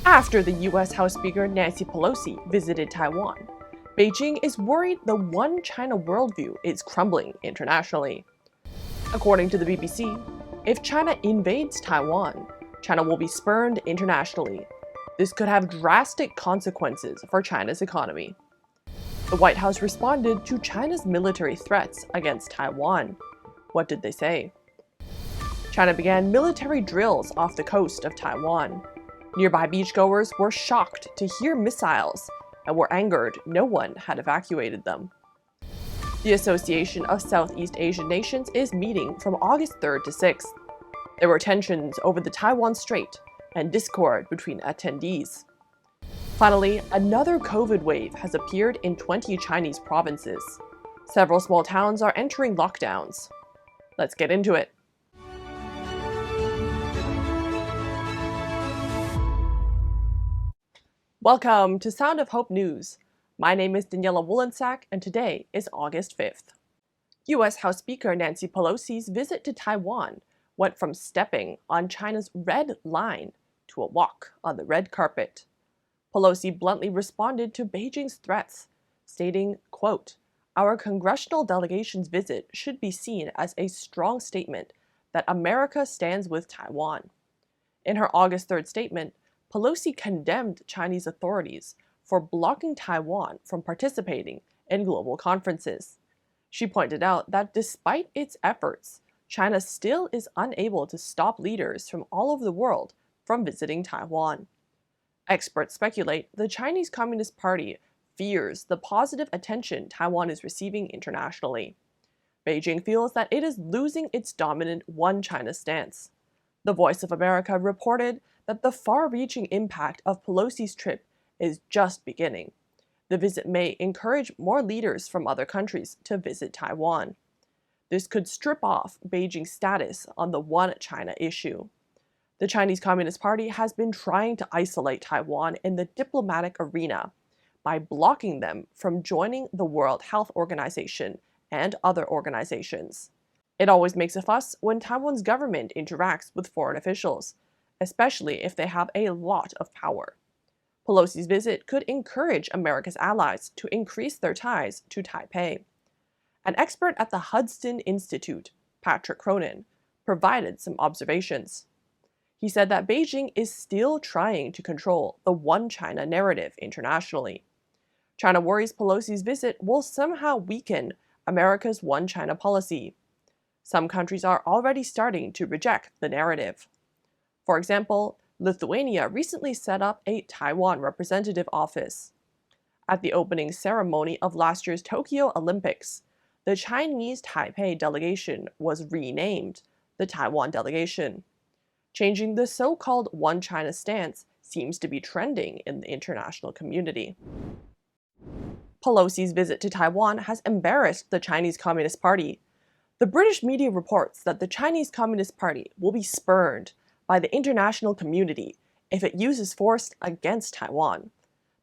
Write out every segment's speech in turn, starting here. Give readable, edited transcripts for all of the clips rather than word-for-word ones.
After the U.S. House Speaker Nancy Pelosi visited Taiwan, Beijing is worried the one China worldview is crumbling internationally. According to the BBC, if China invades Taiwan, China will be spurned internationally. This could have drastic consequences for China's economy. The White House responded to China's military threats against Taiwan. What did they say? China began military drills off the coast of Taiwan. Nearby beachgoers were shocked to hear missiles and were angered no one had evacuated them. The Association of Southeast Asian Nations is meeting from August 3rd to 6th. There were tensions over the Taiwan Strait and discord between attendees. Finally, another COVID wave has appeared in 20 Chinese provinces. Several small towns are entering lockdowns. Let's get into it. Welcome to Sound of Hope News. My name is Daniela Wolensack, and today is August 5th. U.S. House Speaker Nancy Pelosi's visit to Taiwan went from stepping on China's red line to a walk on the red carpet. Pelosi bluntly responded to Beijing's threats, stating, quote, "Our congressional delegation's visit should be seen as a strong statement that America stands with Taiwan." In her August 3rd statement, Pelosi condemned Chinese authorities for blocking Taiwan from participating in global conferences. She pointed out that despite its efforts, China still is unable to stop leaders from all over the world from visiting Taiwan. Experts speculate the Chinese Communist Party fears the positive attention Taiwan is receiving internationally. Beijing feels that it is losing its dominant one China stance. The Voice of America reported that the far-reaching impact of Pelosi's trip is just beginning. The visit may encourage more leaders from other countries to visit Taiwan. This could strip off Beijing's status on the one China issue. The Chinese Communist Party has been trying to isolate Taiwan in the diplomatic arena by blocking them from joining the World Health Organization and other organizations. It always makes a fuss when Taiwan's government interacts with foreign officials, especially if they have a lot of power. Pelosi's visit could encourage America's allies to increase their ties to Taipei. An expert at the Hudson Institute, Patrick Cronin, provided some observations. He said that Beijing is still trying to control the one China narrative internationally. China worries Pelosi's visit will somehow weaken America's one China policy. Some countries are already starting to reject the narrative. For example, Lithuania recently set up a Taiwan representative office. At the opening ceremony of last year's Tokyo Olympics, the Chinese Taipei delegation was renamed the Taiwan delegation. Changing the so-called one China stance seems to be trending in the international community. Pelosi's visit to Taiwan has embarrassed the Chinese Communist Party. The British media reports that the Chinese Communist Party will be spurned by the international community if it uses force against Taiwan.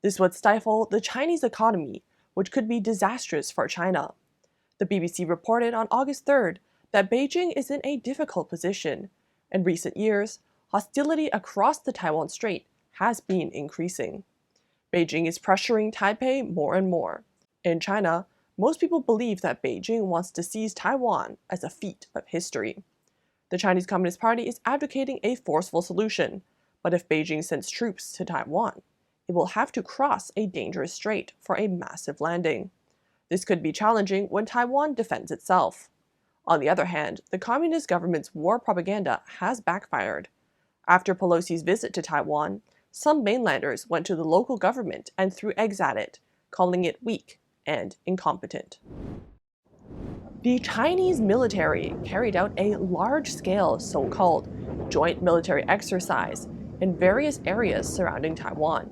This would stifle the Chinese economy, which could be disastrous for China. The BBC reported on August 3rd that Beijing is in a difficult position. In recent years, hostility across the Taiwan Strait has been increasing. Beijing is pressuring Taipei more and more. In China, most people believe that Beijing wants to seize Taiwan as a feat of history. The Chinese Communist Party is advocating a forceful solution, but if Beijing sends troops to Taiwan, it will have to cross a dangerous strait for a massive landing. This could be challenging when Taiwan defends itself. On the other hand, the communist government's war propaganda has backfired. After Pelosi's visit to Taiwan, some mainlanders went to the local government and threw eggs at it, calling it weak and incompetent. The Chinese military carried out a large-scale so-called joint military exercise in various areas surrounding Taiwan.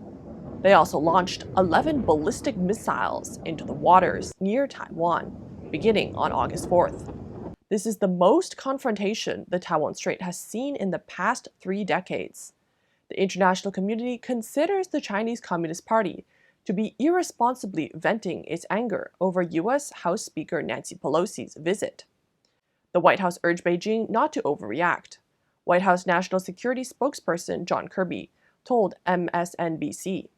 They also launched 11 ballistic missiles into the waters near Taiwan, beginning on August 4th. This is the most confrontation the Taiwan Strait has seen in the past 3 decades. The international community considers the Chinese Communist Party to be irresponsibly venting its anger over U.S. House Speaker Nancy Pelosi's visit. The White House urged Beijing not to overreact. White House National Security spokesperson John Kirby told MSNBC.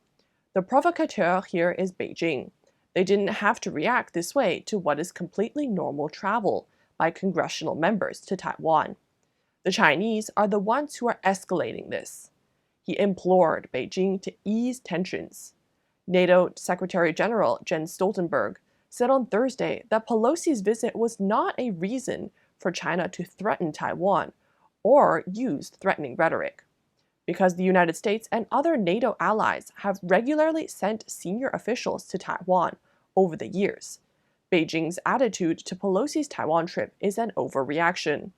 The provocateur here is Beijing. They didn't have to react this way to what is completely normal travel by congressional members to Taiwan. The Chinese are the ones who are escalating this. He implored Beijing to ease tensions. NATO Secretary General Jens Stoltenberg said on Thursday that Pelosi's visit was not a reason for China to threaten Taiwan or use threatening rhetoric. Because the United States and other NATO allies have regularly sent senior officials to Taiwan over the years, Beijing's attitude to Pelosi's Taiwan trip is an overreaction.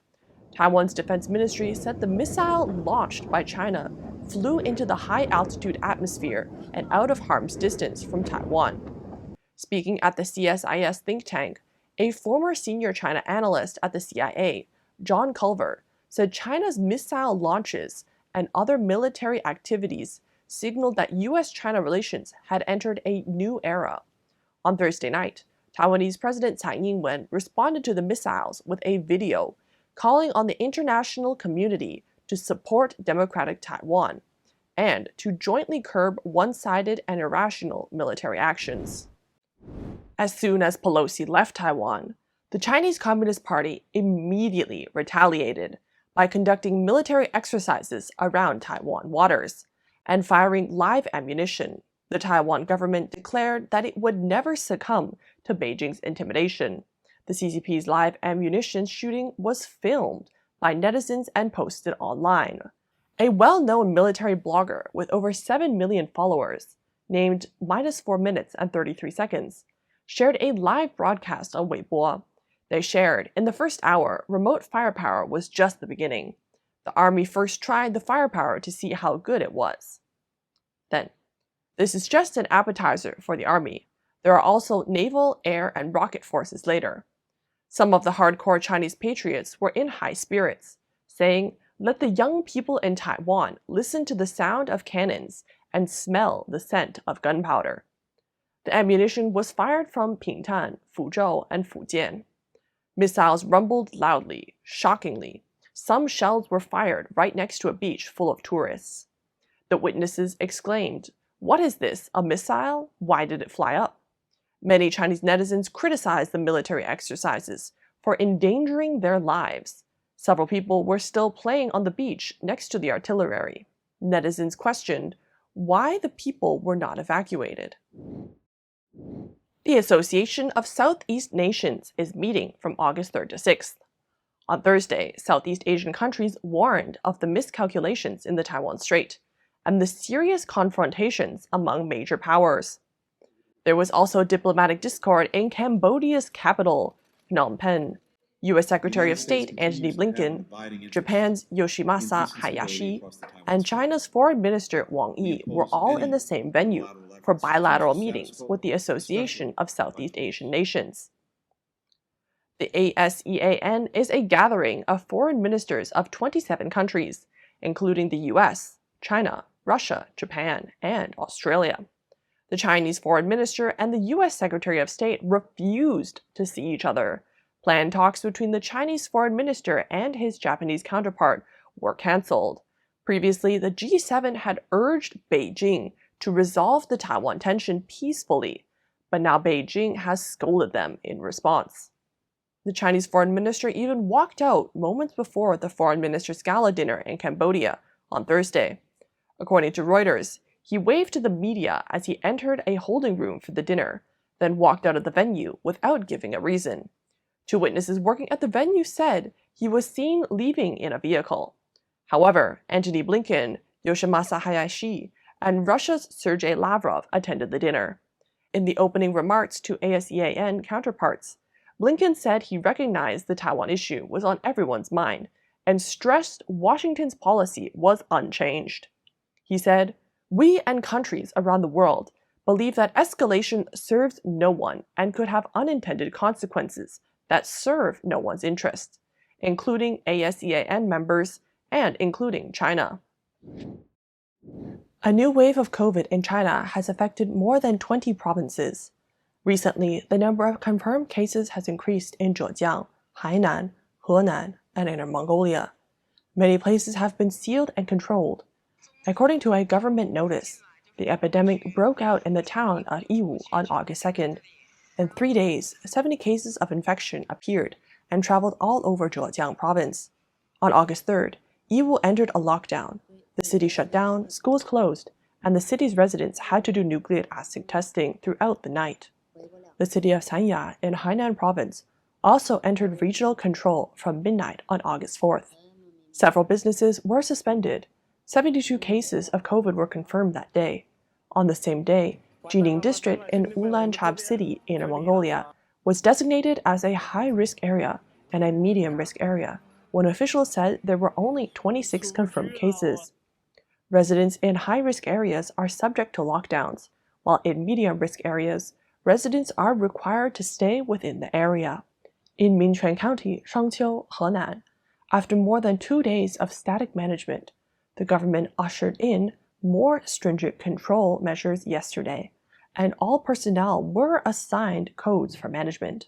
Taiwan's defense ministry said the missile launched by China flew into the high-altitude atmosphere and out of harm's distance from Taiwan. Speaking at the CSIS think tank, a former senior China analyst at the CIA, John Culver, said China's missile launches and other military activities signaled that U.S.-China relations had entered a new era. On Thursday night, Taiwanese President Tsai Ing-wen responded to the missiles with a video calling on the international community to support democratic Taiwan and to jointly curb one-sided and irrational military actions. As soon as Pelosi left Taiwan, the Chinese Communist Party immediately retaliated by conducting military exercises around Taiwan waters and firing live ammunition. The Taiwan government declared that it would never succumb to Beijing's intimidation. The CCP's live ammunition shooting was filmed by netizens and posted online. A well-known military blogger with over 7 million followers, named -4 minutes and 33 seconds, shared a live broadcast on Weibo. They shared, in the first hour, remote firepower was just the beginning. The army first tried the firepower to see how good it was. Then, this is just an appetizer for the army. There are also naval, air, and rocket forces later. Some of the hardcore Chinese patriots were in high spirits, saying, "Let the young people in Taiwan listen to the sound of cannons and smell the scent of gunpowder." The ammunition was fired from Pingtan, Fuzhou, and Fujian. Missiles rumbled loudly, shockingly. Some shells were fired right next to a beach full of tourists. The witnesses exclaimed, "What is this, a missile? Why did it fly up?" Many Chinese netizens criticized the military exercises for endangering their lives. Several people were still playing on the beach next to the artillery. Netizens questioned why the people were not evacuated. The Association of Southeast Nations is meeting from August 3rd to 6th. On Thursday, Southeast Asian countries warned of the miscalculations in the Taiwan Strait and the serious confrontations among major powers. There was also diplomatic discord in Cambodia's capital, Phnom Penh. U.S. Secretary of State Antony Blinken, Japan's Yoshimasa Hayashi, and China's Foreign Minister Wang Yi were all in the same venue for bilateral meetings with the Association of Southeast Asian Nations. The ASEAN is a gathering of foreign ministers of 27 countries, including the US, China, Russia, Japan, and Australia. The Chinese foreign minister and the US Secretary of State refused to see each other. Planned talks between the Chinese foreign minister and his Japanese counterpart were canceled. Previously, the G7 had urged Beijing to resolve the Taiwan tension peacefully, but now Beijing has scolded them in response. The Chinese foreign minister even walked out moments before the foreign minister's gala dinner in Cambodia on Thursday. According to Reuters, he waved to the media as he entered a holding room for the dinner, then walked out of the venue without giving a reason. Two witnesses working at the venue said he was seen leaving in a vehicle. However, Antony Blinken, Yoshimasa Hayashi, and Russia's Sergei Lavrov attended the dinner. In the opening remarks to ASEAN counterparts, Blinken said he recognized the Taiwan issue was on everyone's mind and stressed Washington's policy was unchanged. He said, "We and countries around the world believe that escalation serves no one and could have unintended consequences that serve no one's interests, including ASEAN members and including China." A new wave of COVID in China has affected more than 20 provinces. Recently, the number of confirmed cases has increased in Zhejiang, Hainan, Henan, and Inner Mongolia. Many places have been sealed and controlled. According to a government notice, the epidemic broke out in the town of Yiwu on August 2nd. In 3 days, 70 cases of infection appeared and traveled all over Zhejiang province. On August 3rd, Yiwu entered a lockdown. The city shut down, schools closed, and the city's residents had to do nucleic acid testing throughout the night. The city of Sanya in Hainan province also entered regional control from midnight on August 4th. Several businesses were suspended. 72 cases of COVID were confirmed that day. On the same day, Jining district in Ulanqab city, Inner Mongolia, was designated as a high-risk area and a medium-risk area, when officials said there were only 26 confirmed cases. Residents in high-risk areas are subject to lockdowns, while in medium-risk areas, residents are required to stay within the area. In Minchuan County, Shangqiu, Henan, after more than 2 days of static management, the government ushered in more stringent control measures yesterday, and all personnel were assigned codes for management.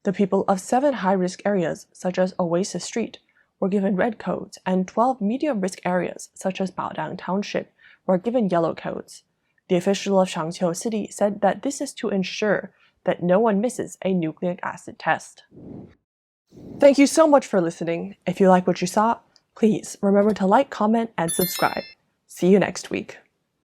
The people of 7 high-risk areas, such as Oasis Street, were given red codes, and 12 medium-risk areas, such as Baodang Township, were given yellow codes. The official of Shangqiu City said that this is to ensure that no one misses a nucleic acid test. Thank you so much for listening. If you like what you saw, please remember to like, comment, and subscribe. See you next week.